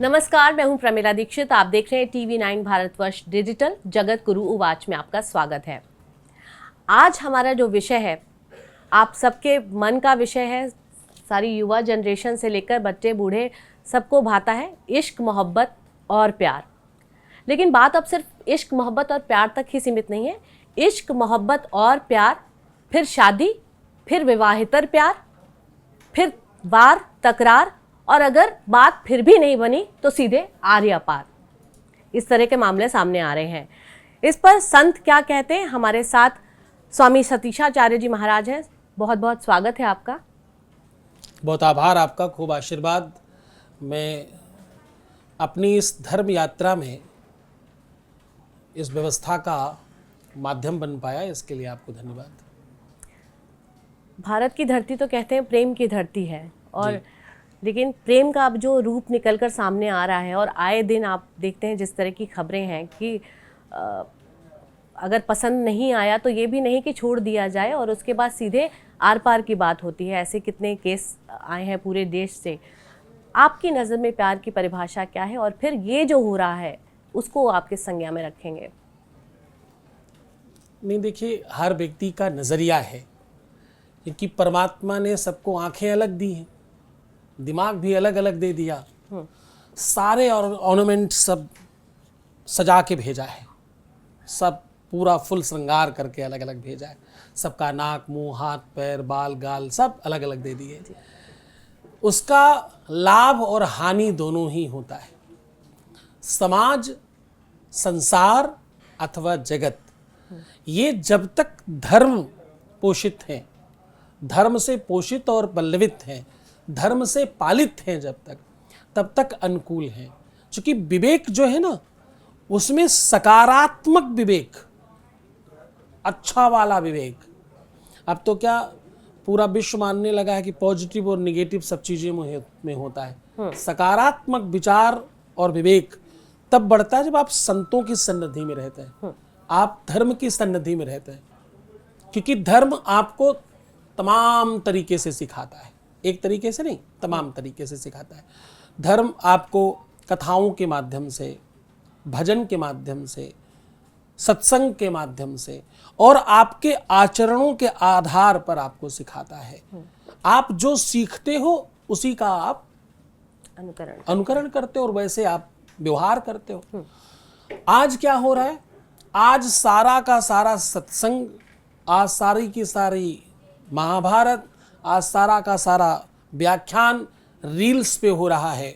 नमस्कार, मैं हूं प्रमिला दीक्षित। आप देख रहे हैं TV9 भारतवर्ष डिजिटल। जगत गुरु उवाच में आपका स्वागत है। आज हमारा जो विषय है आप सबके मन का विषय है। सारी युवा जनरेशन से लेकर बच्चे बूढ़े सबको भाता है, इश्क मोहब्बत और प्यार। लेकिन बात अब सिर्फ इश्क मोहब्बत और प्यार तक ही सीमित नहीं है। इश्क मोहब्बत और प्यार, फिर शादी, फिर विवाहितर प्यार, फिर वार तकरार, और अगर बात फिर भी नहीं बनी तो सीधे आर्य पार। इस तरह के मामले सामने आ रहे हैं। इस पर संत क्या कहते हैं? हमारे साथ स्वामी सतीशाचार्य जी महाराज हैं। बहुत बहुत स्वागत है आपका। बहुत आभार आपका, खूब आशीर्वाद। मैं अपनी इस धर्म यात्रा में इस व्यवस्था का माध्यम बन पाया, इसके लिए आपको धन्यवाद। भारत की धरती तो कहते हैं प्रेम की धरती है, और लेकिन प्रेम का अब जो रूप निकलकर सामने आ रहा है, और आए दिन आप देखते हैं जिस तरह की खबरें हैं कि अगर पसंद नहीं आया तो ये भी नहीं कि छोड़ दिया जाए और उसके बाद सीधे आर पार की बात होती है। ऐसे कितने केस आए हैं पूरे देश से। आपकी नज़र में प्यार की परिभाषा क्या है, और फिर ये जो हो रहा है उसको आप किस संज्ञा में रखेंगे? नहीं, देखिए, हर व्यक्ति का नज़रिया है, क्योंकि परमात्मा ने सबको आंखें अलग दी हैं, दिमाग भी अलग अलग दे दिया, सारे ऑर्नामेंट सब सजा के भेजा है, सब पूरा फुल श्रृंगार करके अलग अलग भेजा है। सबका नाक मुंह हाथ पैर बाल गाल सब अलग अलग दे दिए। उसका लाभ और हानि दोनों ही होता है। समाज, संसार अथवा जगत, ये जब तक धर्म पोषित हैं, धर्म से पोषित और पल्लवित हैं, धर्म से पालित हैं, तब तक अनुकूल हैं। क्योंकि विवेक जो है ना, उसमें सकारात्मक विवेक, अच्छा वाला विवेक। अब तो क्या पूरा विश्व मानने लगा है कि पॉजिटिव और निगेटिव सब चीजें में होता है। सकारात्मक विचार और विवेक तब बढ़ता है जब आप संतों की सन्निधि में रहते हैं, आप धर्म की सन्निधि में रहते हैं। क्योंकि धर्म आपको तमाम तरीके से सिखाता है, एक तरीके से नहीं, तमाम तरीके से सिखाता है। धर्म आपको कथाओं के माध्यम से, भजन के माध्यम से, सत्संग के माध्यम से और आपके आचरणों के आधार पर आपको सिखाता है। आप जो सीखते हो उसी का आप अनुकरण करते हो और वैसे आप व्यवहार करते हो। आज क्या हो रहा है? आज सारा का सारा सत्संग, आज सारी की सारी महाभारत, आज सारा का सारा व्याख्यान रील्स पे हो रहा है।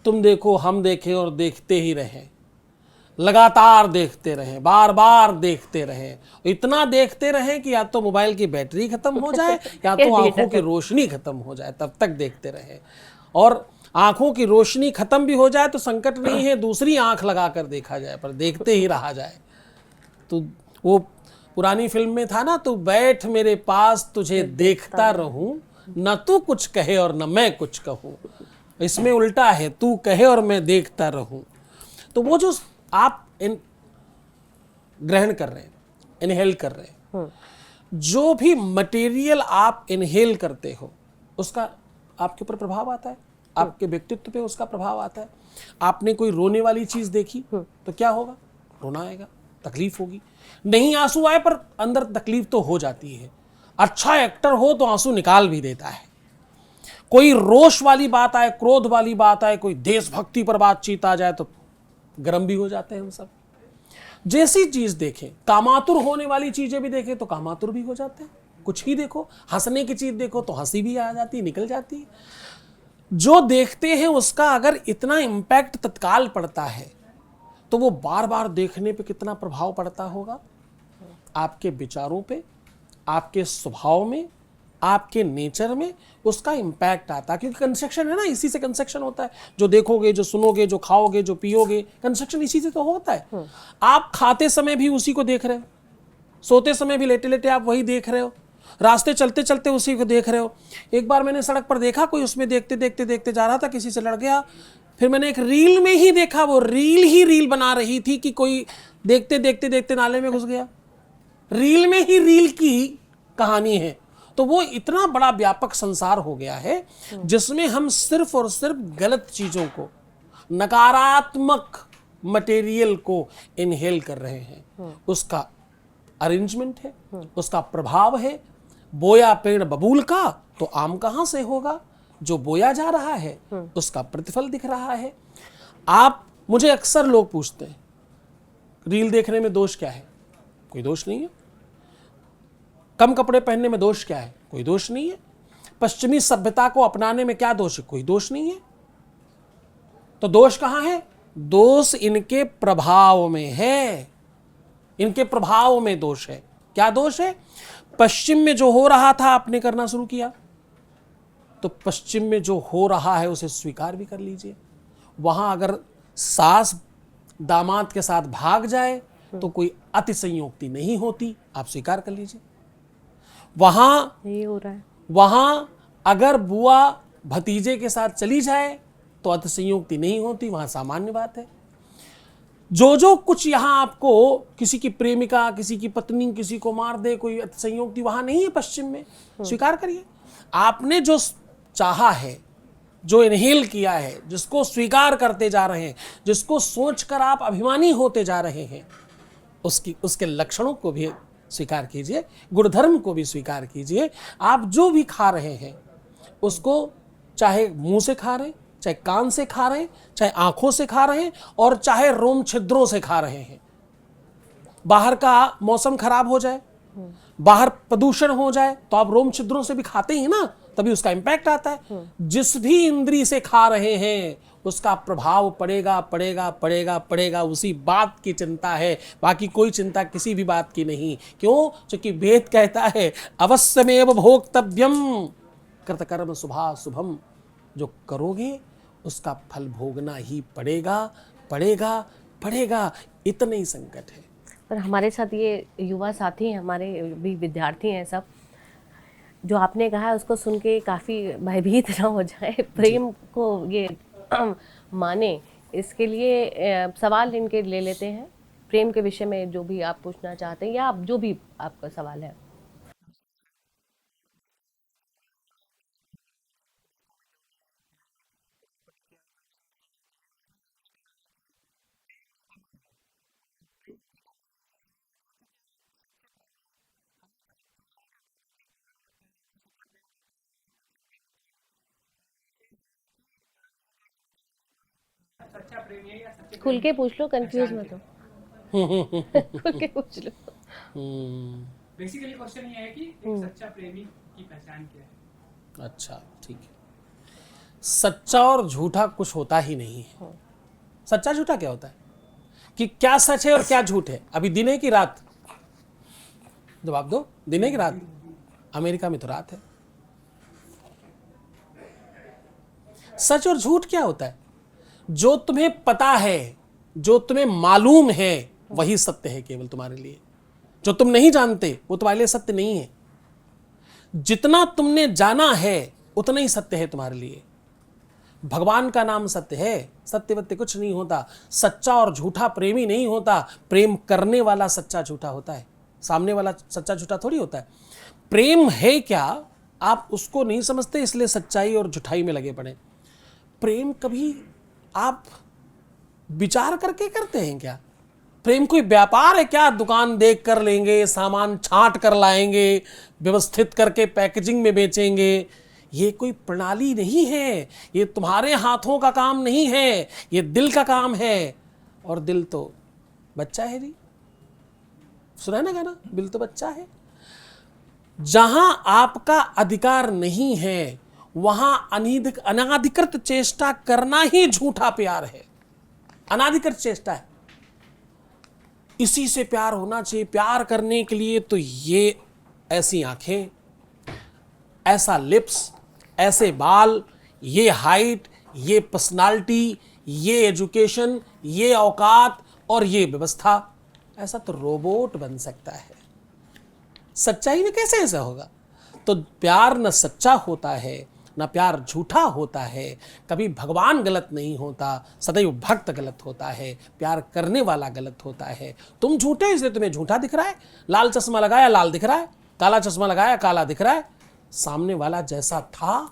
तुम देखो, हम देखें और देखते ही रहें, लगातार देखते रहें, बार बार देखते रहें, इतना देखते रहें कि या तो मोबाइल की बैटरी खत्म हो जाए या तो आंखों की रोशनी खत्म हो जाए, तब तक देखते रहें। और आंखों की रोशनी खत्म भी हो जाए तो संकट नहीं है, दूसरी आंख लगाकर देखा जाए, पर देखते ही रहा जाए। तो वो पुरानी फिल्म में था ना, तू बैठ मेरे पास तुझे देखता रहूं, न तू कुछ कहे और न मैं कुछ कहूं। इसमें उल्टा है, तू कहे और मैं देखता रहूं। तो वो जो आप ग्रहण कर रहे हैं, इनहेल कर रहे हैं, जो भी मटेरियल आप इनहेल करते हो उसका आपके ऊपर प्रभाव आता है, आपके व्यक्तित्व पे उसका प्रभाव आता है। आपने कोई रोने वाली चीज देखी तो क्या होगा? रोना आएगा, तकलीफ होगी। नहीं आंसू आए पर अंदर तकलीफ तो हो जाती है। अच्छा एक्टर हो तो आंसू निकाल भी देता है। कोई रोष वाली बात आए, क्रोध वाली बात आए, कोई देशभक्ति पर बातचीत आ जाए तो गर्म भी हो जाते हैं हम सब। जैसी चीज देखें, कामातुर होने वाली चीजें भी देखें तो कामातुर भी हो जाते हैं। कुछ ही देखो, हंसने की चीज देखो तो हंसी भी आ जाती, निकल जाती है। जो देखते हैं उसका अगर इतना इम्पैक्ट तत्काल पड़ता है तो वो बार बार देखने पे कितना प्रभाव पड़ता होगा आपके विचारों पे, आपके स्वभाव में, आपके नेचर में उसका इम्पैक्ट आता है। क्योंकि कंस्ट्रक्शन है ना, इसी से कंस्ट्रक्शन होता है। जो देखोगे, जो सुनोगे, जो खाओगे, जो पियोगे, कंस्ट्रक्शन इसी से तो होता है। आप खाते समय भी उसी को देख रहे हो, सोते समय भी लेटे लेटे आप वही देख रहे हो, रास्ते चलते चलते उसी को देख रहे हो। एक बार मैंने सड़क पर देखा, कोई उसमें देखते देखते देखते जा रहा था, किसी से लड़ गया। फिर मैंने एक रील में ही देखा, वो रील ही रील बना रही थी कि कोई देखते देखते देखते नाले में घुस गया। रील में ही रील की कहानी है। तो वो इतना बड़ा व्यापक संसार हो गया है जिसमें हम सिर्फ और सिर्फ गलत चीजों को, नकारात्मक मटेरियल को इनहेल कर रहे हैं। उसका अरेंजमेंट है, उसका प्रभाव है। बोया पेड़ बबूल का तो आम कहां से होगा? जो बोया जा रहा है उसका प्रतिफल दिख रहा है। आप, मुझे अक्सर लोग पूछते हैं रील देखने में दोष क्या है? कोई दोष नहीं है। कम कपड़े पहनने में दोष क्या है? कोई दोष नहीं है। पश्चिमी सभ्यता को अपनाने में क्या दोष है? कोई दोष नहीं है। तो दोष कहां है? दोष इनके प्रभाव में है। इनके प्रभाव में दोष है। क्या दोष है? पश्चिम में जो हो रहा था आपने करना शुरू किया, तो पश्चिम में जो हो रहा है उसे स्वीकार भी कर लीजिए। वहां अगर सास दामाद के साथ भाग जाए तो कोई अति संयोक्ति नहीं होती, आप स्वीकार कर लीजिए। वहां ये हो रहा है। वहां अगर बुआ भतीजे के साथ चली जाए तो अति संयोक्ति नहीं होती, वहां सामान्य बात है। जो कुछ यहां आपको, किसी की प्रेमिका, किसी की पत्नी किसी को मार दे, कोई अति संयोक्ति वहां नहीं है पश्चिम में। स्वीकार करिए। आपने जो चाहा है, जो इनहेल किया है, जिसको स्वीकार करते जा रहे हैं, जिसको सोचकर आप अभिमानी होते जा रहे हैं, उसके लक्षणों को भी स्वीकार कीजिए, गुणधर्म को भी स्वीकार कीजिए। आप जो भी खा रहे हैं उसको, चाहे मुंह से खा रहे हैं, चाहे कान से खा रहे हैं, चाहे आंखों से खा रहे हैं, और चाहे रोम छिद्रों से खा रहे हैं। बाहर का मौसम खराब हो जाए, बाहर प्रदूषण हो जाए, तो आप रोम छिद्रों से भी खाते ही ना, तभी उसका इंपैक्ट आता है। जिस भी इंद्री से खा रहे हैं उसका प्रभाव पड़ेगा पड़ेगा पड़ेगा पड़ेगा। उसी बात की चिंता है, बाकी कोई चिंता किसी भी बात की नहीं। क्यों? क्योंकि वेद कहता है अवश्यमेव भोक्तव्यम कृतकर्म शुभाशुभम। जो करोगे उसका फल भोगना ही पड़ेगा पड़ेगा पड़ेगा। इतना ही संकट है। पर हमारे साथ ये युवा साथी हैं, हमारे भी विद्यार्थी हैं सब, जो आपने कहा है उसको सुन के काफ़ी भयभीत ना हो जाए, प्रेम को ये माने, इसके लिए सवाल इनके ले लेते हैं। प्रेम के विषय में जो भी आप पूछना चाहते हैं, या आप जो भी आपका सवाल है। सच्चा प्रेमी है या सच्चे खुल के पूछ लो, कंफ्यूज मत हो। खुल के पूछ लो। बेसिकली क्वेश्चन ये है कि एक सच्चा प्रेमी की पहचान क्या है? अच्छा, ठीक है। सच्चा और झूठा कुछ होता ही नहीं है। सच्चा झूठा क्या होता है? कि क्या सच है और क्या झूठ है। अभी दिन है कि रात? जवाब दो, दिन है कि रात? अमेरिका में तो रात है। सच और झूठ क्या होता है? जो तुम्हें पता है, जो तुम्हें मालूम है, वही सत्य है केवल तुम्हारे लिए। जो तुम नहीं जानते वो तुम्हारे लिए सत्य नहीं है। जितना तुमने जाना है उतना ही सत्य है तुम्हारे लिए। भगवान का नाम सत्य है, सत्य वत्य कुछ नहीं होता। सच्चा और झूठा प्रेमी नहीं होता, प्रेम करने वाला सच्चा झूठा होता है। सामने वाला सच्चा झूठा थोड़ी होता है। प्रेम है क्या, आप उसको नहीं समझते, इसलिए सच्चाई और झूठाई में लगे पड़े। प्रेम कभी आप विचार करके करते हैं क्या? प्रेम कोई व्यापार है क्या? दुकान देख कर लेंगे, सामान छांट कर लाएंगे, व्यवस्थित करके पैकेजिंग में बेचेंगे। ये कोई प्रणाली नहीं है, ये तुम्हारे हाथों का काम नहीं है, ये दिल का काम है। और दिल तो बच्चा है जी, सुना है ना गाना, दिल तो बच्चा है। जहां आपका अधिकार नहीं है वहां अनाधिकृत चेष्टा करना ही झूठा प्यार है। अनाधिकृत चेष्टा है। इसी से प्यार होना चाहिए। प्यार करने के लिए तो ये ऐसी आंखें, ऐसा लिप्स, ऐसे बाल, ये हाइट, ये पर्सनालिटी, ये एजुकेशन, ये औकात और ये व्यवस्था, ऐसा तो रोबोट बन सकता है। सच्चाई में कैसे ऐसा होगा? तो प्यार न सच्चा होता है, न प्यार झूठा होता है। कभी भगवान गलत नहीं होता, सदैव भक्त गलत होता है, प्यार करने वाला गलत होता है। तुम झूठे इसलिए तुम्हें झूठा दिख रहा है। लाल चश्मा लगाया लाल दिख रहा है, काला चश्मा लगाया काला दिख रहा है। सामने वाला जैसा था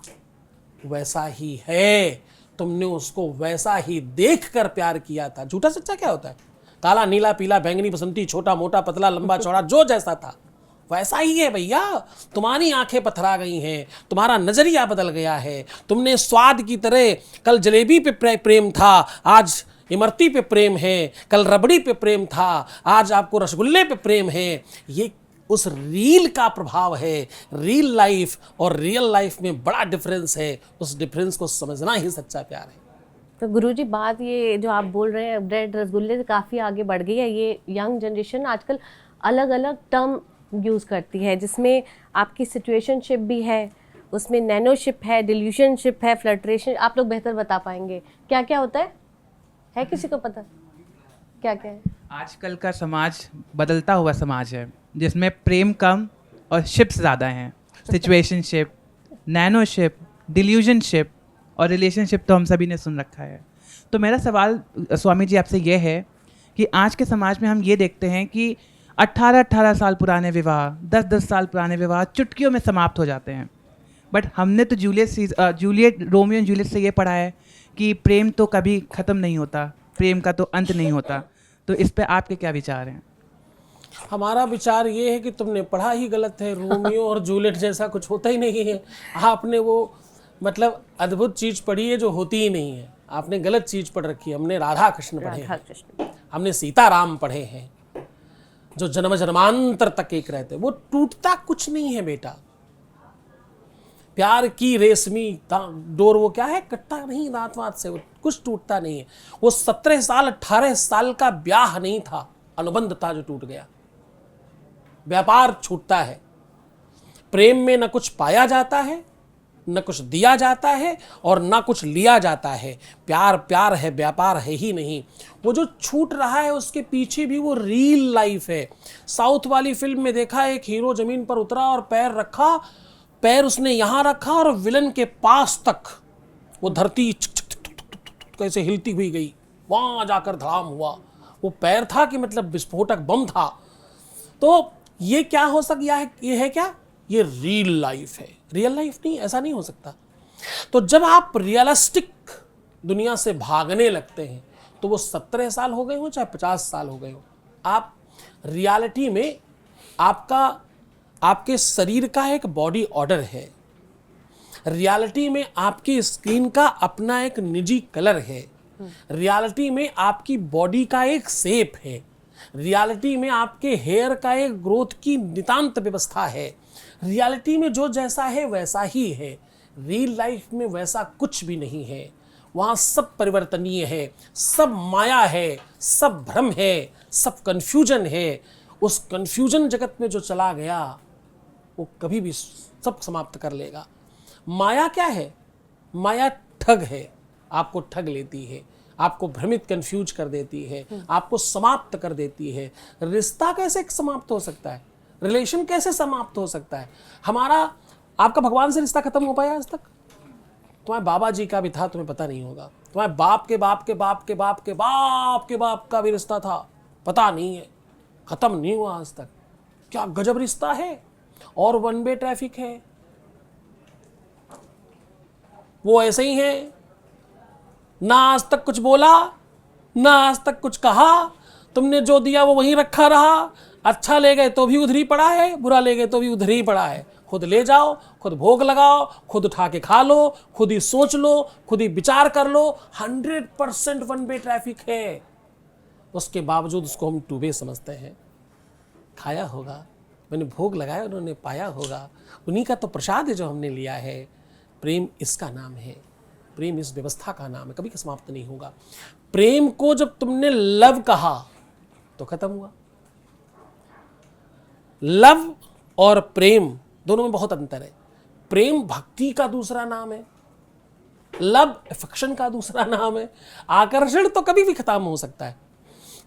वैसा ही है, तुमने उसको वैसा ही देखकर प्यार किया था। झूठा सच्चा क्या होता है? काला, नीला, पीला, बैंगनी, बसंती, छोटा, मोटा, पतला, लंबा, चौड़ा, जो जैसा था वैसा ही है भैया। तुम्हारी आंखें पथरा गई हैं, तुम्हारा नजरिया बदल गया है। तुमने स्वाद की तरह, कल जलेबी पे प्रेम था, आज इमरती पे प्रेम है, कल रबड़ी पे प्रेम था, आज आपको रसगुल्ले पे प्रेम है। ये उस रील का प्रभाव है। रील लाइफ और रियल लाइफ में बड़ा डिफरेंस है। उस डिफरेंस को समझना ही सच्चा प्यार है। तो गुरुजी, बात ये जो आप बोल रहे हैं ब्रेड रसगुल्ले से काफ़ी आगे बढ़ गई है। ये यंग जनरेशन आजकल अलग अलग टर्म यूज़ करती है, जिसमें आपकी सिचुएशनशिप भी है, उसमें नैनोशिप है, डिल्यूशनशिप है, फ्लर्ट्रेशन। आप लोग बेहतर बता पाएंगे क्या क्या होता है किसी को पता क्या क्या है? आजकल का समाज बदलता हुआ समाज है, जिसमें प्रेम कम और शिप्स ज़्यादा हैं। सिचुएशनशिप, नैनोशिप, डिल्यूजनशिप और रिलेशनशिप तो हम सभी ने सुन रखा है। तो मेरा सवाल स्वामी जी आपसे ये है कि आज के समाज में हम ये देखते हैं कि 18-18 साल पुराने विवाह, 10-10 साल पुराने विवाह चुटकियों में समाप्त हो जाते हैं। बट हमने तो जूलियट, रोमियो एंड जूलियट से ये पढ़ा है कि प्रेम तो कभी ख़त्म नहीं होता, प्रेम का तो अंत नहीं होता। तो इस पे आपके क्या विचार हैं? हमारा विचार ये है कि तुमने पढ़ा ही गलत है। रोमियो और जूलियट जैसा कुछ होता ही नहीं है। आपने वो मतलब अद्भुत चीज पढ़ी है जो होती ही नहीं है। आपने गलत चीज पढ़ रखी है। हमने राधा कृष्ण पढ़े हैं, हमने सीताराम पढ़े हैं, जो जन्म जन्मांतर तक एक रहते। वो टूटता कुछ नहीं है बेटा। प्यार की रेशमी डोर वो क्या है, कटता नहीं दांत वात से, वो कुछ टूटता नहीं है। वो 17 साल 18 साल का ब्याह नहीं था, अनुबंध था जो टूट गया। व्यापार छूटता है। प्रेम में न कुछ पाया जाता है, न कुछ दिया जाता है और न कुछ लिया जाता है। प्यार प्यार है, व्यापार है ही नहीं। वो जो छूट रहा है उसके पीछे भी वो रियल लाइफ है। साउथ वाली फिल्म में देखा, एक हीरो जमीन पर उतरा और पैर रखा, पैर उसने यहाँ रखा और विलन के पास तक वो धरती कैसे हिलती हुई गई, वहाँ जाकर धड़ाम हुआ। वो पैर था कि मतलब विस्फोटक बम था। तो ये क्या हो सकता है? ये है क्या? ये रियल लाइफ है। रियल लाइफ नहीं, ऐसा नहीं हो सकता। तो जब आप रियलिस्टिक दुनिया से भागने लगते हैं तो वो 17 साल हो गए हो चाहे 50 साल हो गए हो, आप रियलिटी में आपके शरीर का एक बॉडी ऑर्डर है। रियलिटी में आपकी स्किन का अपना एक निजी कलर है। रियलिटी में आपकी बॉडी का एक शेप है। रियलिटी में आपके हेयर का एक ग्रोथ की नितांत व्यवस्था है। रियलिटी में जो जैसा है वैसा ही है। रियल लाइफ में वैसा कुछ भी नहीं है। वहाँ सब परिवर्तनीय है, सब माया है, सब भ्रम है, सब कन्फ्यूजन है। उस कन्फ्यूजन जगत में जो चला गया वो कभी भी सब समाप्त कर लेगा। माया क्या है? माया ठग है, आपको ठग लेती है, आपको भ्रमित कंफ्यूज कर देती है, आपको समाप्त कर देती है। रिश्ता कैसे समाप्त हो सकता है? रिलेशन कैसे समाप्त हो सकता है? आपका भगवान से रिश्ता खत्म हो पाया आज तक? तुम्हारे बाबा जी का भी था, तुम्हें पता नहीं होगा। तुम्हारे बाप के बाप के बाप के बाप के बाप के बाप का भी रिश्ता था, पता नहीं है, खत्म नहीं हुआ आज तक। क्या गजब रिश्ता है। और वन वे ट्रैफिक है, वो ऐसे ही है। ना आज तक कुछ बोला, ना आज तक कुछ कहा। तुमने जो दिया वो वहीं रखा रहा। अच्छा ले गए तो भी उधर ही पड़ा है, बुरा ले गए तो भी उधर ही पड़ा है। खुद ले जाओ, खुद भोग लगाओ, खुद उठा के खा लो, खुद ही सोच लो, खुद ही विचार कर लो। 100% वन वे ट्रैफिक है। उसके बावजूद उसको हम टू वे समझते हैं। खाया होगा, मैंने भोग लगाया, उन्होंने पाया होगा, उन्हीं का तो प्रसाद है जो हमने लिया है। प्रेम इसका नाम है। प्रेम इस व्यवस्था का नाम है, कभी समाप्त नहीं होगा। प्रेम को जब तुमने लव कहा तो खत्म हुआ। लव और प्रेम दोनों में बहुत अंतर है। प्रेम भक्ति का दूसरा नाम है, लव अफेक्शन का दूसरा नाम है। आकर्षण तो कभी भी खत्म हो सकता है।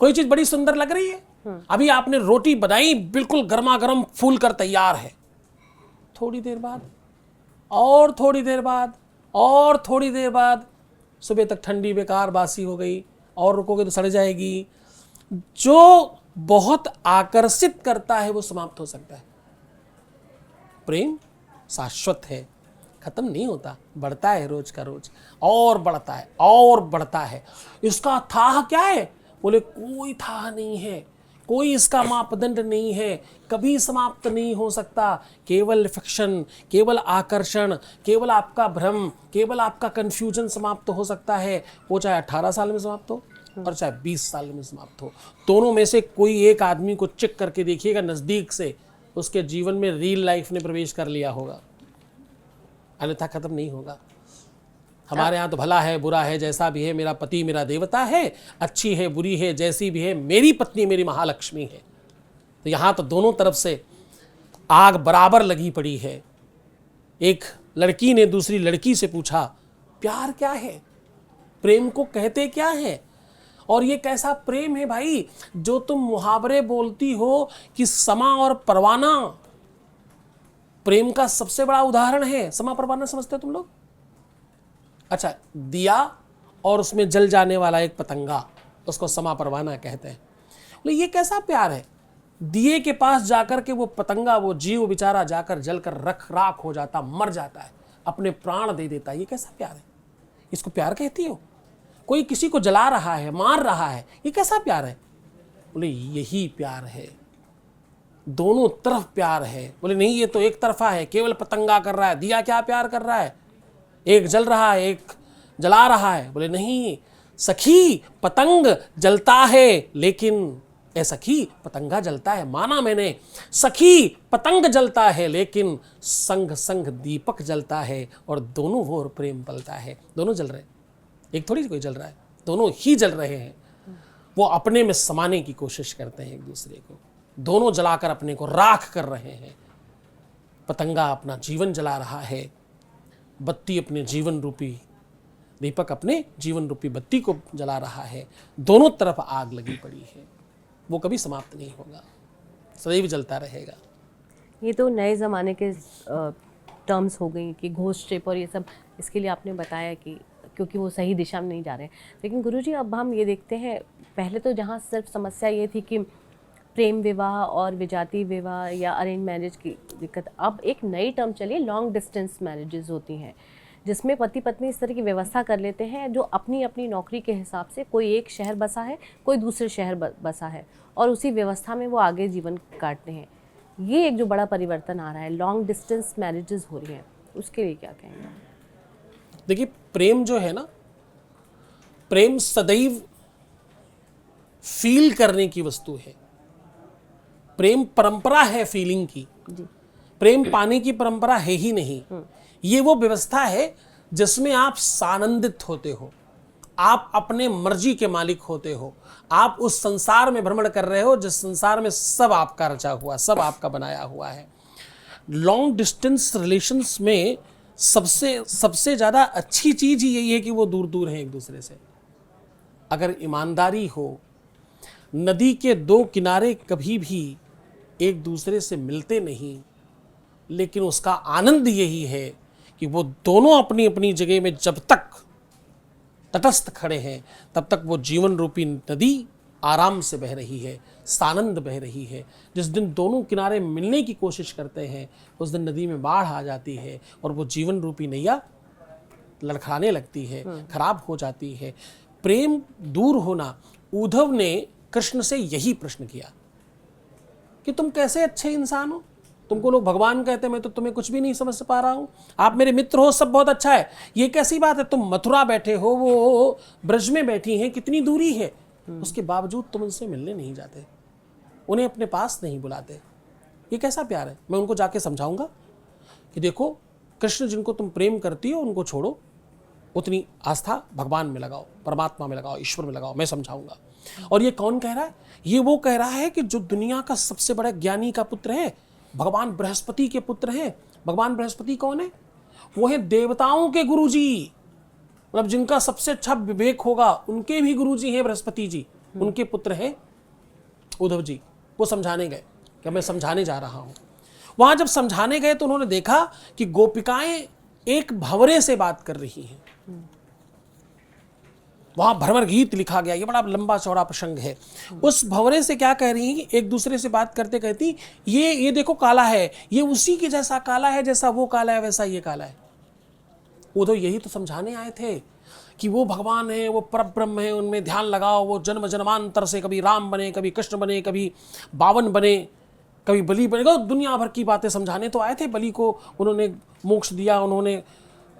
कोई चीज बड़ी सुंदर लग रही है, अभी आपने रोटी बनाई, बिल्कुल गर्मा गर्म फूल कर तैयार है, थोड़ी देर बाद और थोड़ी देर बाद और थोड़ी देर बाद सुबह तक ठंडी बेकार बासी हो गई, और रुकोगे तो सड़ जाएगी। जो बहुत आकर्षित करता है वो समाप्त हो सकता है। प्रेम शाश्वत है, खत्म नहीं होता, बढ़ता है रोज का रोज, और बढ़ता है और बढ़ता है। इसका थाह क्या है? बोले कोई थाह नहीं है, कोई इसका मापदंड नहीं है, कभी समाप्त नहीं हो सकता। केवल फिक्शन, केवल आकर्षण, केवल आपका भ्रम, केवल आपका कंफ्यूजन समाप्त हो सकता है। वो चाहे 18 साल में समाप्त हो और चाहे 20 साल में समाप्त हो। दोनों में से कोई एक आदमी को चेक करके देखिएगा नज़दीक से, उसके जीवन में रियल लाइफ ने प्रवेश कर लिया होगा, अन्यथा खत्म नहीं होगा। हमारे यहाँ तो भला है बुरा है जैसा भी है, मेरा पति मेरा देवता है, अच्छी है बुरी है जैसी भी है, मेरी पत्नी मेरी महालक्ष्मी है। तो यहाँ तो दोनों तरफ से आग बराबर लगी पड़ी है। एक लड़की ने दूसरी लड़की से पूछा, प्यार क्या है, प्रेम को कहते क्या है? और ये कैसा प्रेम है भाई जो तुम मुहावरे बोलती हो कि समा और परवाना प्रेम का सबसे बड़ा उदाहरण है। समा परवाना समझते हो तुम लोग? अच्छा, दिया और उसमें जल जाने वाला एक पतंगा, उसको समा परवाना कहते हैं। बोले ये कैसा प्यार है? दिए के पास जाकर के वो पतंगा, वो जीव बेचारा जाकर जलकर रख राख हो जाता, मर जाता है, अपने प्राण दे देता है। ये कैसा प्यार है? इसको प्यार कहती हो? कोई किसी को जला रहा है, मार रहा है, ये कैसा प्यार है? बोले यही प्यार है, दोनों तरफ प्यार है। बोले नहीं, ये तो एक तरफा है, केवल पतंगा कर रहा है। दिया क्या प्यार कर रहा है? एक जल रहा है, एक जला रहा है। बोले नहीं सखी, पतंग जलता है लेकिन सखी पतंगा जलता है, माना मैंने। सखी पतंग जलता है लेकिन संग संग दीपक जलता है, और दोनों ओर प्रेम पलता है। दोनों जल रहे, एक थोड़ी कोई जल रहा है, दोनों ही जल रहे हैं। वो अपने में समाने की कोशिश करते हैं एक दूसरे को, दोनों जलाकर अपने को राख कर रहे हैं। पतंगा अपना जीवन जला रहा है, बत्ती अपने जीवन रूपी, दीपक अपने जीवन रूपी बत्ती को जला रहा है। दोनों तरफ आग लगी पड़ी है, वो कभी समाप्त नहीं होगा, सदैव जलता रहेगा। ये तो नए ज़माने के टर्म्स हो गई कि घोस्ट शिप और ये सब, इसके लिए आपने बताया कि क्योंकि वो सही दिशा में नहीं जा रहे हैं। लेकिन गुरुजी अब हम ये देखते हैं, पहले तो जहाँ सिर्फ समस्या ये थी कि प्रेम विवाह और विजातीय विवाह या अरेंज मैरिज की दिक्कत, अब एक नई टर्म चली, लॉन्ग डिस्टेंस मैरिजेस होती हैं, जिसमें पति पत्नी इस तरह की व्यवस्था कर लेते हैं जो अपनी अपनी नौकरी के हिसाब से, कोई एक शहर बसा है, कोई दूसरे शहर बसा है, और उसी व्यवस्था में वो आगे जीवन काटते हैं। ये एक जो बड़ा परिवर्तन आ रहा है, लॉन्ग डिस्टेंस मैरिजेस हो रही हैं, उसके लिए क्या कहेंगे? देखिए, प्रेम जो है ना, प्रेम सदैव फील करने की वस्तु है। प्रेम परंपरा है फीलिंग की, प्रेम पाने की परंपरा है ही नहीं। ये वो व्यवस्था है जिसमें आप सानंदित होते हो, आप अपने मर्जी के मालिक होते हो, आप उस संसार में भ्रमण कर रहे हो जिस संसार में सब आपका रचा हुआ, सब आपका बनाया हुआ है। लॉन्ग डिस्टेंस रिलेशंस में सबसे ज़्यादा अच्छी चीज़ ही यही है कि वो दूर दूर हैं एक दूसरे से। अगर ईमानदारी हो, नदी के दो किनारे कभी भी एक दूसरे से मिलते नहीं, लेकिन उसका आनंद यही है कि वो दोनों अपनी अपनी जगह में जब तक तटस्थ खड़े हैं तब तक वो जीवन रूपी नदी आराम से बह रही है, सानंद बह रही है। जिस दिन दोनों किनारे मिलने की कोशिश करते हैं उस दिन नदी में बाढ़ आ जाती है और वो जीवन रूपी नैया लड़खड़ाने लगती है, खराब हो जाती है। प्रेम दूर होना, उद्धव ने कृष्ण से यही प्रश्न किया कि तुम कैसे अच्छे इंसान हो, तुमको लोग भगवान कहते हैं, मैं तो तुम्हें कुछ भी नहीं समझ पा रहा हूँ। आप मेरे मित्र हो, सब बहुत अच्छा है, ये कैसी बात है, तुम मथुरा बैठे हो, वो ब्रज में बैठी हैं, कितनी दूरी है, उसके बावजूद तुम उनसे मिलने नहीं जाते, उन्हें अपने पास नहीं बुलाते, ये कैसा प्यार है। मैं उनको जाके समझाऊंगा कि देखो, कृष्ण जिनको तुम प्रेम करती हो उनको छोड़ो, उतनी आस्था भगवान में लगाओ, परमात्मा में लगाओ, ईश्वर में लगाओ, मैं समझाऊंगा। और ये कौन कह रहा है? ये वो कह रहा है कि जो दुनिया का सबसे बड़ा ज्ञानी का पुत्र है, भगवान बृहस्पति के पुत्र हैं। भगवान बृहस्पति कौन है? वो है देवताओं के गुरुजी, मतलब जिनका सबसे अच्छा विवेक होगा उनके भी गुरुजी हैं बृहस्पति जी, उनके पुत्र हैं उद्धव जी। वो समझाने गए कि मैं समझाने जा रहा हूं। वहां जब समझाने गए तो उन्होंने देखा कि गोपिकाएं एक भंवरे से बात कर रही हैं। वहाँ भरभर गीत लिखा गया, ये बड़ा लंबा चौड़ा प्रसंग है। उस भंवरे से क्या कह रही हैं, एक दूसरे से बात करते कहती ये देखो काला है, ये उसी के जैसा काला है, जैसा वो काला है वैसा ये काला है। वो तो यही तो समझाने आए थे कि वो भगवान है, वो परब्रह्म है, उनमें ध्यान लगाओ, वो जन्म जन्मांतर से कभी राम बने, कभी कृष्ण बने, कभी बावन बने, कभी बलि बनेगा। दुनिया भर की बातें समझाने तो आए थे। बलि को उन्होंने मोक्ष दिया, उन्होंने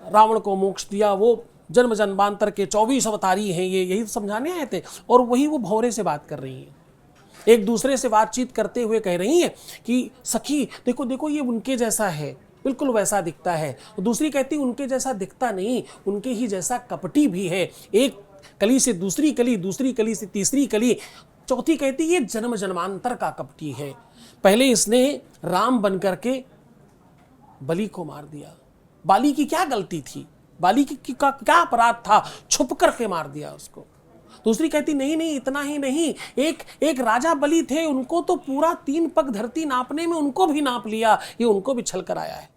रावण को मोक्ष दिया, वो जन्म जन्मांतर के 24 अवतारी हैं, ये यही समझाने आए थे। और वही वो भंवरे से बात कर रही हैं, एक दूसरे से बातचीत करते हुए कह रही हैं कि सखी देखो देखो ये उनके जैसा है, बिल्कुल वैसा दिखता है। और दूसरी कहती उनके जैसा दिखता नहीं, उनके ही जैसा कपटी भी है। एक कली से दूसरी कली, दूसरी कली से तीसरी कली, चौथी कहती ये जन्म जन्मांतर का कपटी है। पहले इसने राम बन करके बलि को मार दिया, बाली की क्या गलती थी, बाली की का क्या अपराध था, छुप करके मार दिया उसको। दूसरी कहती नहीं नहीं इतना ही नहीं, एक राजा बलि थे, उनको तो पूरा 3 पग धरती नापने में उनको भी नाप लिया, ये उनको भी छल कर आया है।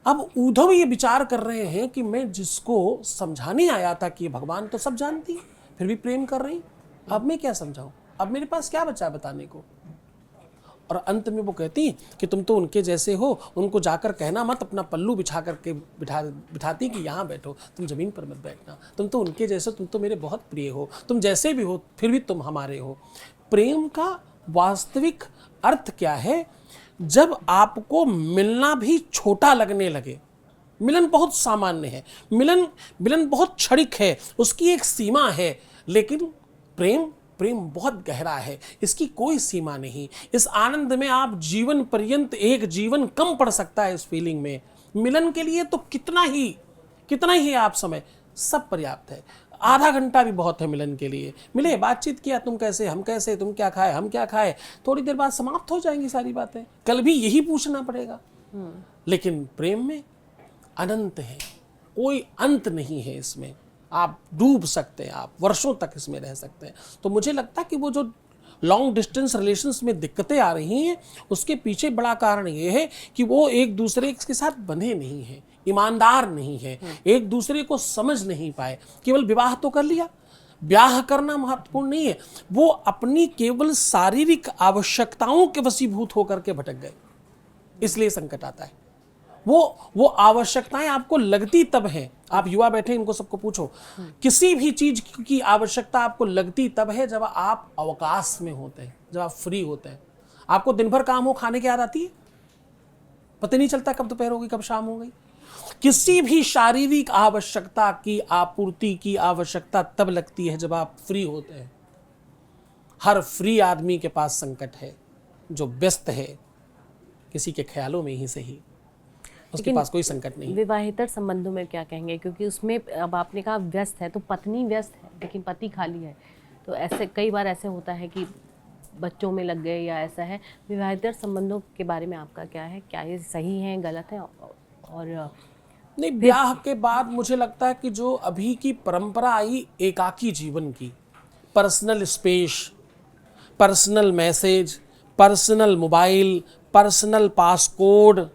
अब उद्धव ये विचार कर रहे हैं कि मैं जिसको समझाने आया था कि भगवान तो सब जानती है, फिर भी प्रेम कर रही, अब मैं क्या समझाऊं, अब मेरे पास क्या बचा बताने को। और अंत में वो कहती कि तुम तो उनके जैसे हो, उनको जाकर कहना मत, अपना पल्लू बिछा करके बिठाती कि यहाँ बैठो, तुम जमीन पर मत बैठना, तुम तो उनके जैसे, तुम तो मेरे बहुत प्रिय हो, तुम जैसे भी हो फिर भी तुम हमारे हो। प्रेम का वास्तविक अर्थ क्या है? जब आपको मिलना भी छोटा लगने लगे। मिलन बहुत सामान्य है, मिलन बहुत क्षणिक है, उसकी एक सीमा है, लेकिन प्रेम बहुत गहरा है, इसकी कोई सीमा नहीं। इस आनंद में आप जीवन पर्यंत, एक जीवन कम पड़ सकता है इस फीलिंग में। मिलन के लिए तो कितना ही आप समय, सब पर्याप्त है। आधा घंटा भी बहुत है मिलन के लिए। मिले, बातचीत किया, तुम कैसे, हम कैसे, तुम क्या खाए, हम क्या खाए, थोड़ी देर बाद समाप्त हो जाएंगी सारी बातें, कल भी यही पूछना पड़ेगा। लेकिन प्रेम में अनंत है, कोई अंत नहीं है इसमें, आप डूब सकते हैं, आप वर्षों तक इसमें रह सकते हैं। तो मुझे लगता है कि वो जो लॉन्ग डिस्टेंस रिलेशंस में दिक्कतें आ रही हैं, उसके पीछे बड़ा कारण ये है कि वो एक दूसरे के साथ बंधे नहीं हैं, ईमानदार नहीं है, एक दूसरे को समझ नहीं पाए। केवल विवाह तो कर लिया, ब्याह करना महत्वपूर्ण नहीं है, वो अपनी केवल शारीरिक आवश्यकताओं के वशीभूत होकर के भटक गए, इसलिए संकट आता है। वो आवश्यकताएं आपको लगती तब हैं, आप युवा बैठे इनको सबको पूछो, किसी भी चीज की आवश्यकता आपको लगती तब है जब आप अवकाश में होते हैं, जब आप फ्री होते हैं। आपको दिन भर काम हो, खाने की याद आती है, पता नहीं चलता कब दोपहर हो गई, कब शाम हो गई। किसी भी शारीरिक आवश्यकता की आपूर्ति की आवश्यकता तब लगती है जब आप फ्री होते हैं। हर फ्री आदमी के पास संकट है, जो व्यस्त है किसी के ख्यालों में ही सही, उसके पास कोई संकट नहीं। विवाहेतर संबंधों में क्या कहेंगे? क्योंकि उसमें अब आपने कहा व्यस्त है, तो पत्नी व्यस्त है लेकिन पति खाली है, तो ऐसे कई बार ऐसे होता है कि बच्चों में लग गए या ऐसा है। विवाहेतर संबंधों के बारे में आपका क्या है, क्या ये सही है, गलत है? और नहीं, ब्याह के बाद मुझे लगता है कि जो अभी की परंपरा आई एकाकी जीवन की, personal space, personal message, personal mobile, personal passcode,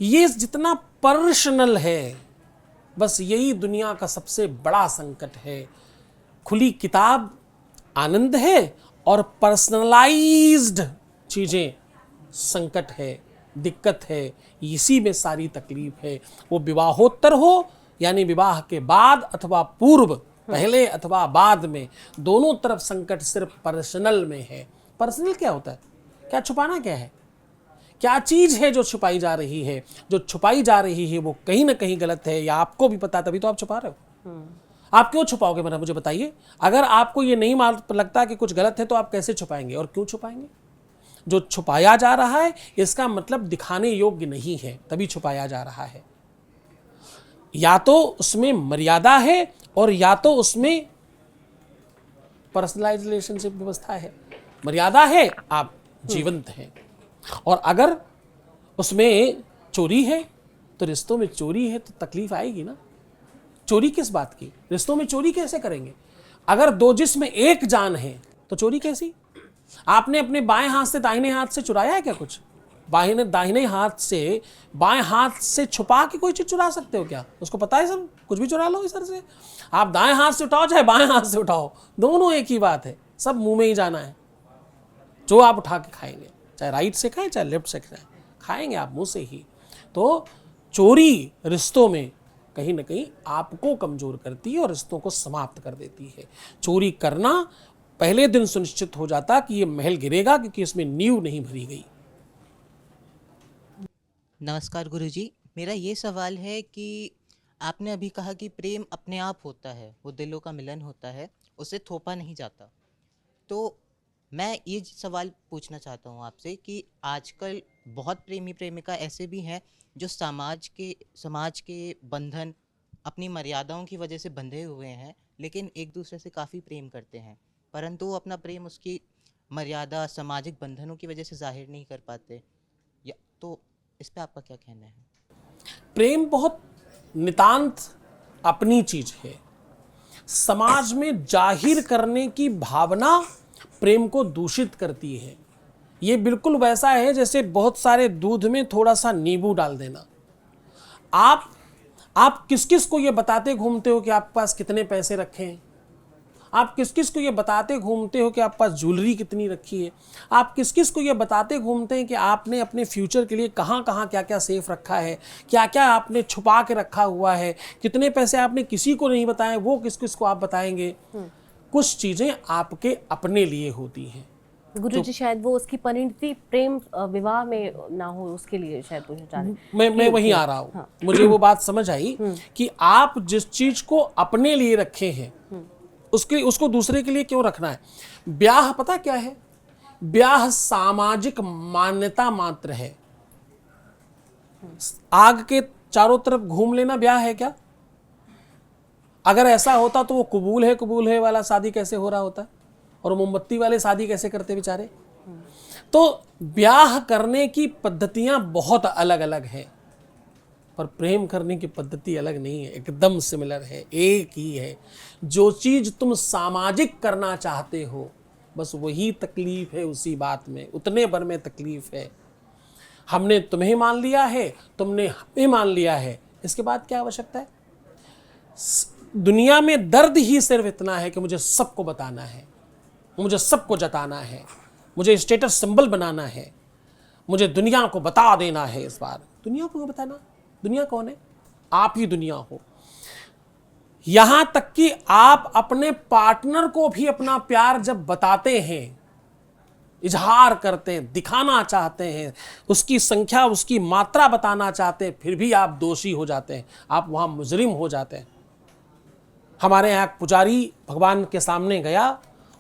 ये जितना पर्सनल है, बस यही दुनिया का सबसे बड़ा संकट है। खुली किताब आनंद है और पर्सनलाइज्ड चीजें संकट है, दिक्कत है, इसी में सारी तकलीफ है। वो विवाहोत्तर हो यानी विवाह के बाद अथवा पूर्व, पहले अथवा बाद में, दोनों तरफ संकट सिर्फ पर्सनल में है। पर्सनल क्या होता है? क्या छुपाना क्या है? क्या चीज है जो छुपाई जा रही है? जो छुपाई जा रही है वो कहीं ना कहीं गलत है, या आपको भी पता, तभी तो आप छुपा रहे हो। आप क्यों छुपाओगे, मेरा मुझे बताइए। अगर आपको ये नहीं लगता कि कुछ गलत है तो आप कैसे छुपाएंगे और क्यों छुपाएंगे? जो छुपाया जा रहा है इसका मतलब दिखाने योग्य नहीं है, तभी छुपाया जा रहा है। या तो उसमें मर्यादा है और या तो उसमें पर्सनलाइज्ड रिलेशनशिप व्यवस्था है। मर्यादा है, आप जीवंत हैं, और अगर उसमें चोरी है तो रिश्तों में चोरी है तो तकलीफ आएगी ना। चोरी किस बात की? रिश्तों में चोरी कैसे करेंगे? अगर दो जिस्म एक जान है तो चोरी कैसी? आपने अपने बाएं हाथ से दाहिने हाथ से चुराया है क्या कुछ? दाहिने हाथ से बाएं हाथ से छुपा के कोई चीज चुरा सकते हो क्या? उसको पता है सब कुछ भी चुरा लो इस तरह से। आप दाएं हाथ से उठाओ चाहे बाएं हाथ से उठाओ, दोनों एक ही बात है, सब मुंह में ही जाना है। जो आप उठा के खाएंगे, चाहे राइट से खाएं चाहे लेफ्ट से खाएं, खाएंगे आप मुंह से ही। तो चोरी रिश्तों में कहीं ना कहीं आपको कमजोर करती है और रिश्तों को समाप्त कर देती है। चोरी करना पहले दिन सुनिश्चित हो जाता कि ये महल गिरेगा, क्योंकि इसमें नींव नहीं भरी गई। नमस्कार गुरुजी, मेरा ये सवाल है कि आपने अभी कहा कि प्रेम अपने आप होता है, वो दिलों का मिलन होता है, उसे थोपा नहीं जाता। तो मैं ये सवाल पूछना चाहता हूँ आपसे कि आजकल बहुत प्रेमी प्रेमिका ऐसे भी हैं जो समाज के बंधन अपनी मर्यादाओं की वजह से बंधे हुए हैं, लेकिन एक दूसरे से काफ़ी प्रेम करते हैं, परंतु वो अपना प्रेम उसकी मर्यादा सामाजिक बंधनों की वजह से जाहिर नहीं कर पाते। या तो इस पे आपका क्या कहना है? प्रेम बहुत नितांत अपनी चीज है। समाज में जाहिर करने की भावना प्रेम को दूषित करती है। ये बिल्कुल वैसा है जैसे बहुत सारे दूध में थोड़ा सा नींबू डाल देना। आप किस किस को ये बताते घूमते हो कि आपके पास कितने पैसे रखे हैं? आप किस किस को ये बताते घूमते हो कि आपके पास ज्वेलरी कितनी रखी है? आप किस किस को ये बताते घूमते हैं कि आपने अपने फ्यूचर के लिए कहाँ कहाँ क्या क्या सेफ रखा है, क्या क्या आपने छुपा के रखा हुआ है, कितने पैसे आपने किसी को नहीं बताए, वो किस किस को आप बताएंगे? कुछ चीज़ें आपके अपने लिए होती हैं। गुरुजी शायद वो उसकी परिणति प्रेम विवाह में ना हो, उसके लिए शायद पूछना चाह रहे हैं। मैं वहीं आ रहा हूँ। हाँ। मुझे वो बात समझ आई कि आप जिस चीज को अपने लिए रखे हैं उसको दूसरे के लिए क्यों रखना है? ब्याह पता क्या है? ब्याह सामाजिक मान्यता मात्र है। आग के चारों तरफ घूम लेना ब्याह है क्या? अगर ऐसा होता तो वो कबूल है वाला शादी कैसे हो रहा होता, और मोमबत्ती वाले शादी कैसे करते बेचारे? तो ब्याह करने की पद्धतियां बहुत अलग अलग हैं, पर प्रेम करने की पद्धति अलग नहीं है, एकदम सिमिलर है, एक ही है। जो चीज तुम सामाजिक करना चाहते हो बस वही तकलीफ है, उसी बात में उतने भर में तकलीफ है। हमने तुम्हें मान लिया है, तुमने हमें मान लिया है, इसके बाद क्या आवश्यकता है? दुनिया में दर्द ही सिर्फ इतना है कि मुझे सबको बताना है, मुझे सबको जताना है, मुझे स्टेटस सिंबल बनाना है, मुझे दुनिया को बता देना है। इस बार दुनिया को बताना, दुनिया कौन है? आप ही दुनिया हो। यहां तक कि आप अपने पार्टनर को भी अपना प्यार जब बताते हैं, इजहार करते हैं, दिखाना चाहते हैं, उसकी संख्या उसकी मात्रा बताना चाहते हैं, फिर भी आप दोषी हो जाते हैं, आप वहां मुजरिम हो जाते हैं। हमारे यहाँ पुजारी भगवान के सामने गया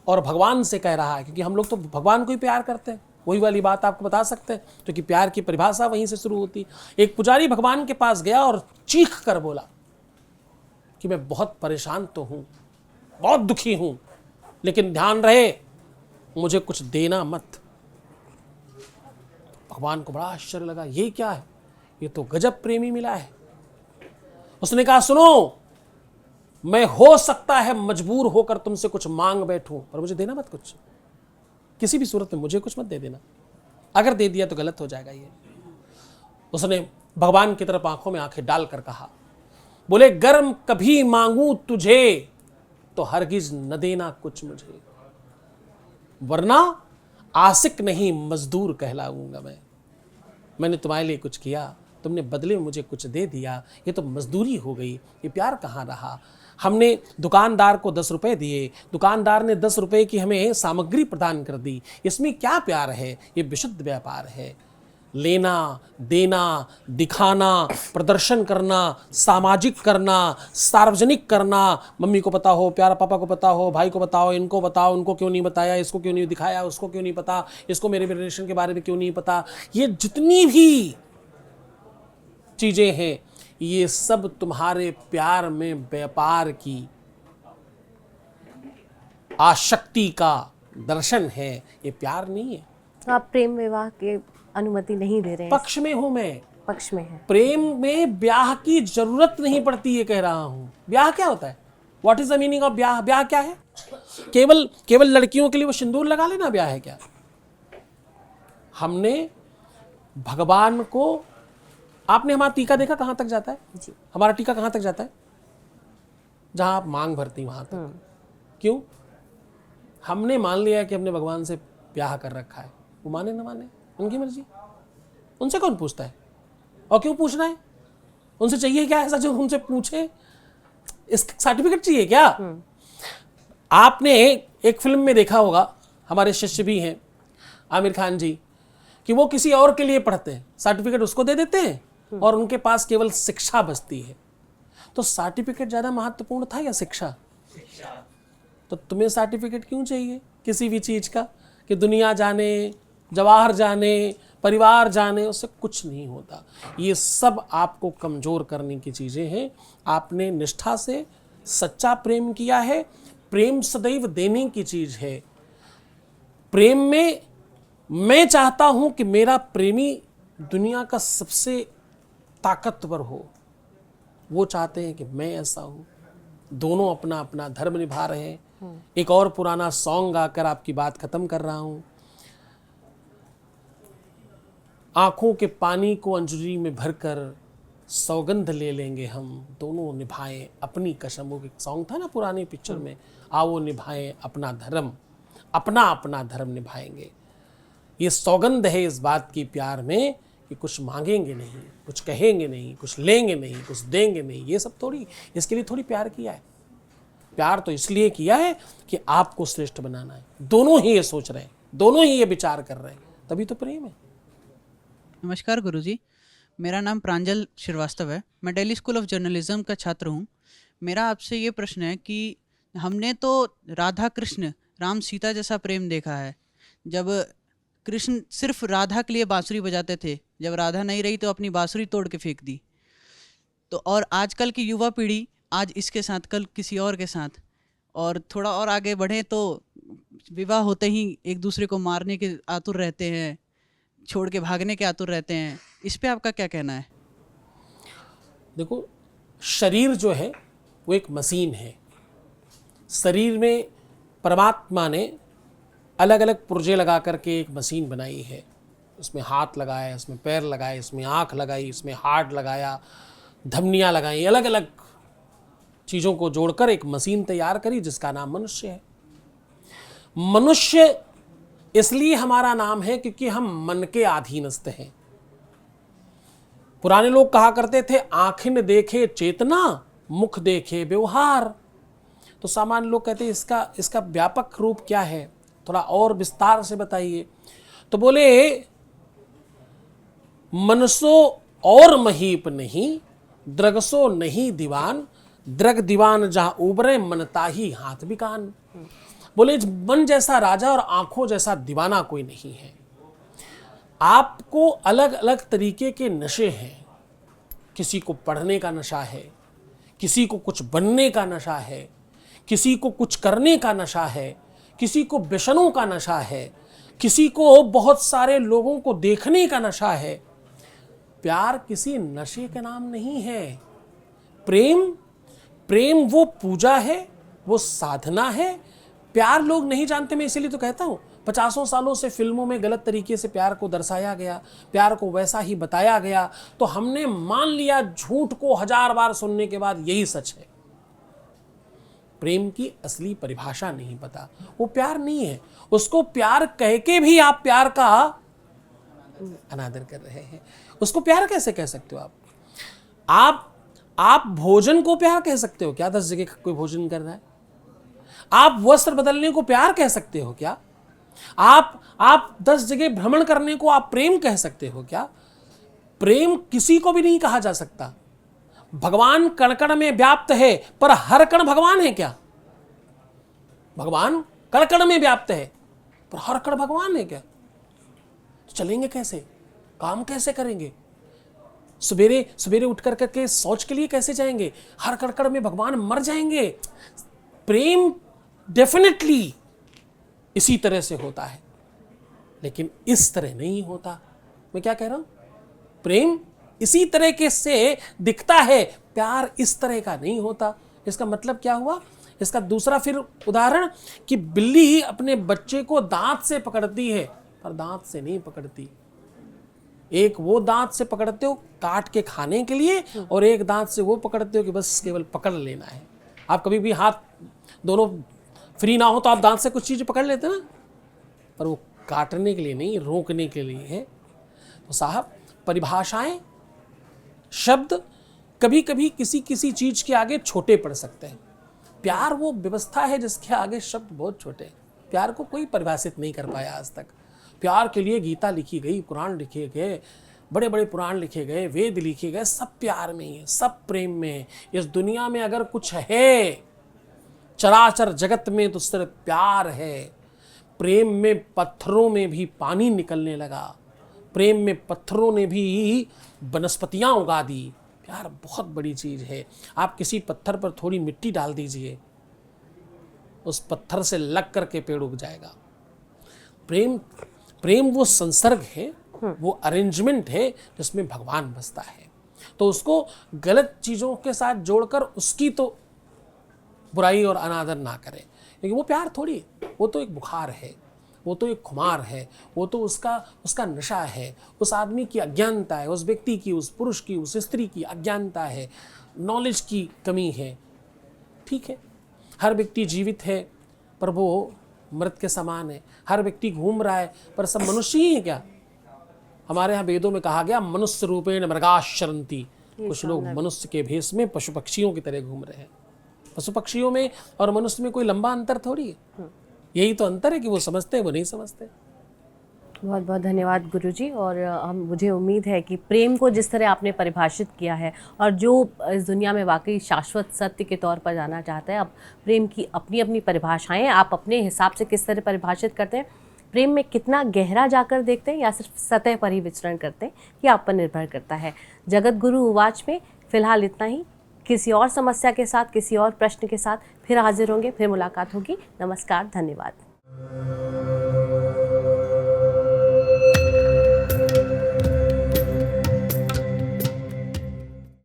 और भगवान से कह रहा है, क्योंकि हम लोग तो भगवान को ही प्यार करते हैं, वही वाली बात आपको बता सकते हैं, क्योंकि प्यार की परिभाषा वहीं से शुरू होती। एक पुजारी भगवान के पास गया और चीख कर बोला कि मैं बहुत परेशान तो हूं, बहुत दुखी हूं, लेकिन ध्यान रहे मुझे कुछ देना मत। भगवान को बड़ा आश्चर्य लगा, ये क्या है? ये तो गजब प्रेमी मिला है। उसने कहा, सुनो, मैं हो सकता है मजबूर होकर तुमसे कुछ मांग बैठूं, पर मुझे देना मत कुछ, किसी भी सूरत में मुझे कुछ मत दे देना। अगर दे दिया तो गलत हो जाएगा ये। उसने भगवान की तरफ आंखों में आंखें डालकर कहा, बोले, गर्म कभी मांगू तुझे तो हरगिज न देना कुछ मुझे, वरना आशिक नहीं मजदूर कहलाऊंगा मैं। मैंने तुम्हारे लिए कुछ किया, तुमने बदले में मुझे कुछ दे दिया, ये तो मजदूरी हो गई, ये प्यार कहाँ रहा? हमने दुकानदार को 10 रुपए दिए, दुकानदार ने 10 रुपए की हमें सामग्री प्रदान कर दी, इसमें क्या प्यार है? ये विशुद्ध व्यापार है। लेना देना, दिखाना, प्रदर्शन करना, सामाजिक करना, सार्वजनिक करना, मम्मी को पता हो, प्यारा पापा को पता हो, भाई को बताओ, इनको बताओ, उनको क्यों नहीं बताया, इसको क्यों नहीं दिखाया, उसको क्यों नहीं पता, इसको मेरे रिलेशन के बारे में क्यों नहीं पता, ये जितनी भी चीजें हैं ये सब तुम्हारे प्यार में व्यापार की आसक्ति का दर्शन है, ये प्यार नहीं है। तो आप प्रेम विवाह के अनुमति नहीं दे रहे हैं? पक्ष में हूं मैं, पक्ष में है। प्रेम में ब्याह की जरूरत नहीं पड़ती, ये कह रहा हूं। ब्याह क्या होता है? What is the meaning of ब्याह? ब्याह क्या है? केवल लड़कियों के लिए वो सिंदूर लगा लेना ब्याह है क्या? हमने भगवान को, आपने हमारा टीका देखा कहाँ तक जाता है? जी। हमारा टीका कहाँ तक जाता है? जहाँ आप मांग भरती वहाँ तक। क्यों? हमने मान लिया कि हमने भगवान से ब्याह कर रखा है, वो माने ना माने उनकी मर्जी, उनसे कौन पूछता है? और क्यों पूछना है? उनसे चाहिए क्या ऐसा जो उनसे पूछे? इसका सर्टिफिकेट चाहिए क्या? आपने एक फिल्म में देखा होगा, हमारे शिष्य भी हैं आमिर खान जी, कि वो किसी और के लिए पढ़ते हैं, सर्टिफिकेट उसको दे देते हैं और उनके पास केवल शिक्षा बचती है। तो सर्टिफिकेट ज्यादा महत्वपूर्ण था या शिक्षा? तो तुम्हें सर्टिफिकेट क्यों चाहिए किसी भी चीज का? कि दुनिया जाने, जवाहर जाने, परिवार जाने, उससे कुछ नहीं होता। ये सब आपको कमजोर करने की चीजें हैं। आपने निष्ठा से सच्चा प्रेम किया है। प्रेम सदैव देने की चीज है। प्रेम में मैं चाहता हूं कि मेरा प्रेमी दुनिया का सबसे ताकतवर हो, वो चाहते हैं कि मैं ऐसा हूं। दोनों अपना अपना धर्म निभा रहे हैं। एक और पुराना सॉन्ग गाकर आपकी बात खत्म कर रहा हूं। आंखों के पानी को अंजुरी में भरकर सौगंध ले लेंगे हम, दोनों निभाएं अपनी कसम। वो एक सॉन्ग था ना पुरानी पिक्चर में, आओ निभाएं अपना धर्म, अपना अपना धर्म निभाएंगे। ये सौगंध है इस बात की प्यार में कि कुछ मांगेंगे नहीं, कुछ कहेंगे नहीं, कुछ लेंगे नहीं, कुछ देंगे नहीं। ये सब थोड़ी, इसके लिए थोड़ी प्यार किया है। प्यार तो इसलिए किया है कि आपको श्रेष्ठ बनाना है। दोनों ही ये सोच रहे हैं, दोनों ही ये विचार कर रहे हैं, तभी तो प्रेम है। नमस्कार गुरुजी, मेरा नाम प्रांजल श्रीवास्तव है। मैं दिल्ली स्कूल ऑफ जर्नलिज्म का छात्र हूँ। मेरा आपसे ये प्रश्न है कि हमने तो राधा कृष्ण, राम सीता जैसा प्रेम देखा है। जब कृष्ण सिर्फ राधा के लिए बांसुरी बजाते थे, जब राधा नहीं रही तो अपनी बांसुरी तोड़ के फेंक दी। तो और आजकल की युवा पीढ़ी आज इसके साथ, कल किसी और के साथ, और थोड़ा और आगे बढ़े तो विवाह होते ही एक दूसरे को मारने के आतुर रहते हैं, छोड़ के भागने के आतुर रहते हैं। इस पे आपका क्या कहना है? देखो, शरीर जो है वो एक मशीन है। शरीर में परमात्मा ने अलग अलग पुर्जे लगा करके एक मशीन बनाई है। उसमें हाथ लगाए, इसमें पैर लगाए, इसमें आँख लगाई, इसमें हार्ट लगाया, धमनियाँ लगाई, अलग अलग चीज़ों को जोड़कर एक मशीन तैयार करी जिसका नाम मनुष्य है। मनुष्य इसलिए हमारा नाम है क्योंकि हम मन के अधीनस्थ हैं। पुराने लोग कहा करते थे, आँखें देखे चेतना, मुख देखे व्यवहार। तो सामान्य लोग कहते हैं इसका व्यापक रूप क्या है, थोड़ा और विस्तार से बताइए। तो बोले, मनसो और महीप नहीं, द्रगसो नहीं दीवान, द्रग दीवान जहां उबरे मनता ही हाथ भी कान। बोले, मन जैसा राजा और आंखों जैसा दीवाना कोई नहीं है। आपको अलग अलग तरीके के नशे हैं। किसी को पढ़ने का नशा है, किसी को कुछ बनने का नशा है, किसी को कुछ करने का नशा है, किसी को व्यसनों का नशा है, किसी को बहुत सारे लोगों को देखने का नशा है। प्यार किसी नशे का नाम नहीं है। प्रेम वो पूजा है, वो साधना है। प्यार लोग नहीं जानते। मैं इसीलिए तो कहता हूँ 50 सालों से फिल्मों में गलत तरीके से प्यार को दर्शाया गया, प्यार को वैसा ही बताया गया, तो हमने मान लिया झूठ को 1000 बार सुनने के बाद यही सच है। प्रेम की असली परिभाषा नहीं पता, वो प्यार नहीं है। उसको प्यार कह के भी आप प्यार का अनादर कर रहे हैं। उसको प्यार कैसे कह सकते हो आप भोजन को प्यार कह सकते हो क्या? 10 जगह कोई भोजन कर रहा है। आप वस्त्र बदलने को प्यार कह सकते हो क्या? आप 10 जगह भ्रमण करने को आप प्रेम कह सकते हो क्या? प्रेम किसी को भी नहीं कहा जा सकता। भगवान कण कण में व्याप्त है, पर हर कण भगवान है क्या? भगवान कण कण में व्याप्त है, पर हर कण भगवान है क्या? तो चलेंगे कैसे? काम कैसे करेंगे? सवेरे उठ करके सोच के लिए कैसे जाएंगे? हर कण कण में भगवान मर जाएंगे। प्रेम डेफिनेटली इसी तरह से होता है, लेकिन इस तरह नहीं होता। मैं क्या कह रहा हूं? प्रेम इसी तरह के से दिखता है, प्यार इस तरह का नहीं होता। इसका मतलब क्या हुआ? इसका दूसरा फिर उदाहरण कि बिल्ली अपने बच्चे को दांत से पकड़ती है, पर दांत से नहीं पकड़ती। एक वो दांत से पकड़ते हो काट के खाने के लिए, और एक दांत से वो पकड़ते हो कि बस केवल पकड़ लेना है। आप कभी भी हाथ दोनों फ्री ना हो तो आप दांत से कुछ चीज़ पकड़ लेते ना, पर वो काटने के लिए नहीं, रोकने के लिए है। तो साहब, परिभाषाएं, शब्द कभी कभी किसी किसी चीज़ के आगे छोटे पड़ सकते हैं। प्यार वो व्यवस्था है जिसके आगे शब्द बहुत छोटे हैं। प्यार को कोई परिभाषित नहीं कर पाया आज तक। प्यार के लिए गीता लिखी गई, कुरान लिखे गए, बड़े बड़े पुराण लिखे गए, वेद लिखे गए, सब प्यार में ही है, सब प्रेम में है। इस दुनिया में अगर कुछ है चराचर जगत में तो सिर्फ प्यार है। प्रेम में पत्थरों में भी पानी निकलने लगा, प्रेम में पत्थरों ने भी वनस्पतियाँ उगा दी। प्यार बहुत बड़ी चीज़ है। आप किसी पत्थर पर थोड़ी मिट्टी डाल दीजिए, उस पत्थर से लग करके पेड़ उग जाएगा। प्रेम वो संसर्ग है, वो अरेंजमेंट है जिसमें भगवान बसता है। तो उसको गलत चीज़ों के साथ जोड़कर उसकी तो बुराई और अनादर ना करें, क्योंकि वो प्यार थोड़ी, वो तो एक बुखार है, वो तो एक खुमार है, वो तो उसका नशा है, उस आदमी की अज्ञानता है, उस व्यक्ति की, उस पुरुष की, उस स्त्री की अज्ञानता है, नॉलेज की कमी है। ठीक है, हर व्यक्ति जीवित है पर वो मृत के समान है। हर व्यक्ति घूम रहा है पर सब मनुष्य ही है क्या? हमारे यहाँ वेदों में कहा गया मनुष्य रूपेण मृगाश्चरन्ति। कुछ लोग मनुष्य के भेष में पशु पक्षियों की तरह घूम रहे हैं। पशु पक्षियों में और मनुष्य में कोई लंबा अंतर थोड़ी है। यही तो अंतर है कि वो समझते हैं, वो नहीं समझते। बहुत बहुत धन्यवाद गुरुजी। और मुझे उम्मीद है कि प्रेम को जिस तरह आपने परिभाषित किया है और जो इस दुनिया में वाकई शाश्वत सत्य के तौर पर जाना चाहता है, अब प्रेम की अपनी अपनी परिभाषाएं, आप अपने हिसाब से किस तरह परिभाषित करते हैं, प्रेम में कितना गहरा जाकर देखते हैं या सिर्फ सतह पर ही विचरण करते हैं, ये आप पर निर्भर करता है। जगत गुरु उवाच में फ़िलहाल इतना ही। किसी और समस्या के साथ, किसी और प्रश्न के साथ फिर हाजिर होंगे, फिर मुलाकात होगी। नमस्कार, धन्यवाद।